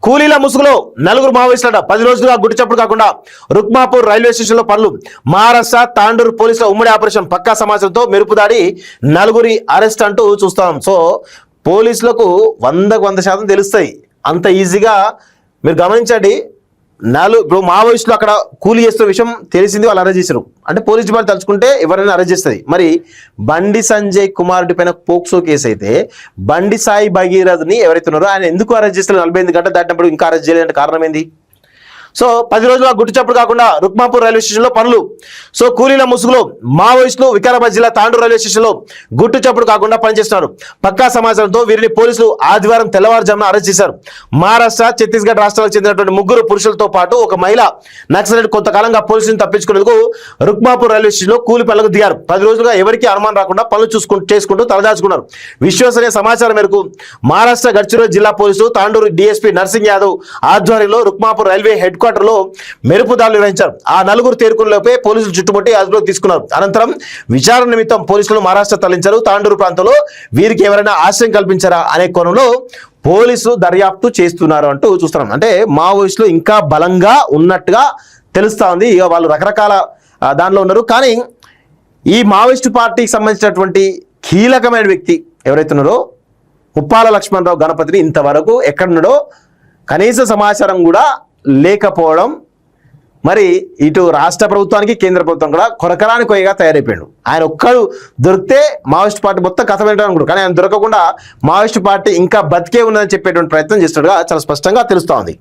కూలీల ముసుగులో నలుగురు మావోయిస్టులట 10 రోజులుగా గుడిచప్పుడు కాకుండా రుక్మాపూర్ రైల్వే స్టేషన్లో పనులు. మహారాష్ట్ర తాండూరు పోలీసుల ఉమ్మడి ఆపరేషన్ పక్కా సమాచారంతో మెరుపు దాడి, నలుగురి అరెస్ట్ అంటూ చూస్తాం. సో పోలీసులకు 100% తెలుస్తాయి. అంత ఈజీగా మీరు గమనించండి. ఇప్పుడు మావోయిస్టులు అక్కడ కూలీ చేస్తున్న విషయం తెలిసింది, వాళ్ళు అరెస్ట్ చేశారు అంటే పోలీస్ డిపార్ట్మెంట్ తలుచుకుంటే ఎవరైనా అరెస్ట్ చేస్తుంది. మరి బండి సంజయ్ కుమారుడి పైన పోక్సో కేసు అయితే బండి సాయి భగీరథ్ని ఎవరైతే ఉన్నారో ఆయన ఎందుకు అరెస్ట్ చేస్తారు? 48 గంటలు దాటినప్పుడు ఇంకా అరెస్ట్ చేయలేదంటే కారణం ఏంది? సో 10 రోజులుగా గుట్టుచప్పుడు కాకుండా రుక్మాపూర్ రైల్వే స్టేషన్లో పనులు. సో కూలీల ముసుగులో మావోయిస్టులు వికారాబాద్ జిల్లా తాండూరు రైల్వే స్టేషన్లో గుట్టుచప్పుడు కాకుండా పనిచేస్తున్నారు. పక్కా సమాచారంతో వీరిని పోలీసులు ఆదివారం తెల్లవారుజామున అరెస్ట్ చేశారు. మహారాష్ట్ర, ఛత్తీస్గఢ్ రాష్ట్రాలకు చెందినటువంటి 3 పురుషులతో పాటు ఒక మహిళ నక్సలైట్ కొంతకాలంగా పోలీసులను తప్పించుకునేందుకు రుక్మాపూర్ రైల్వే స్టేషన్లో కూలి పనులకు దిగారు. 10 రోజులుగా ఎవరికి అనుమానం రాకుండా పనులు చేసుకుంటూ తలదాచుకున్నారు. విశ్వసనీయ సమాచారం మేరకు మహారాష్ట్ర గడ్చిరోలి జిల్లా పోలీసులు తాండూరు డీఎస్పీ నర్సింగ్ యాదవ్ ఆధ్వర్యంలో రుక్మాపూర్ రైల్వే హెడ్ క్వార్టర్ లో మెరుపు దాడులు నిర్వహించారు. ఆ నలుగురు తేరుకులపై పోలీసులు చుట్టుముట్టి అదుపులోకి తీసుకున్నారు. అనంతరం విచారణ నిమిత్తం పోలీసులు మహారాష్ట్ర తరలించారు. తాండూరు ప్రాంతంలో వీరికి ఎవరైనా ఆశ్రయం కల్పించారా అనే కోణంలో పోలీసులు దర్యాప్తు చేస్తున్నారు అంటూ చూస్తున్నాం. అంటే మావోయిస్టులు ఇంకా బలంగా ఉన్నట్టుగా తెలుస్తా ఉంది. ఇక వాళ్ళు రకరకాల దానిలో ఉన్నారు. కానీ ఈ మావోయిస్టు పార్టీకి సంబంధించినటువంటి కీలకమైన వ్యక్తి ఎవరైతే ఉన్నారో ఉప్పాల లక్ష్మణరావు గణపతిని ఇంతవరకు ఎక్కడున్నాడో కనీస సమాచారం కూడా లేకపోవడం, మరి ఇటు రాష్ట్ర ప్రభుత్వానికి కేంద్ర ప్రభుత్వం కూడా కొరకరాని కొయ్యగా తయారైపోయాడు. ఆయన ఒక్కడు దొరికితే మావోయిస్ట్ పార్టీ మొత్తం కథ పెట్టాలనుకుంటాడు. కానీ ఆయన దొరకకుండా మావోయిస్ట్ పార్టీ ఇంకా బతికే ఉన్నదని చెప్పేటువంటి ప్రయత్నం చేస్తున్నట్టుగా చాలా స్పష్టంగా తెలుస్తోంది.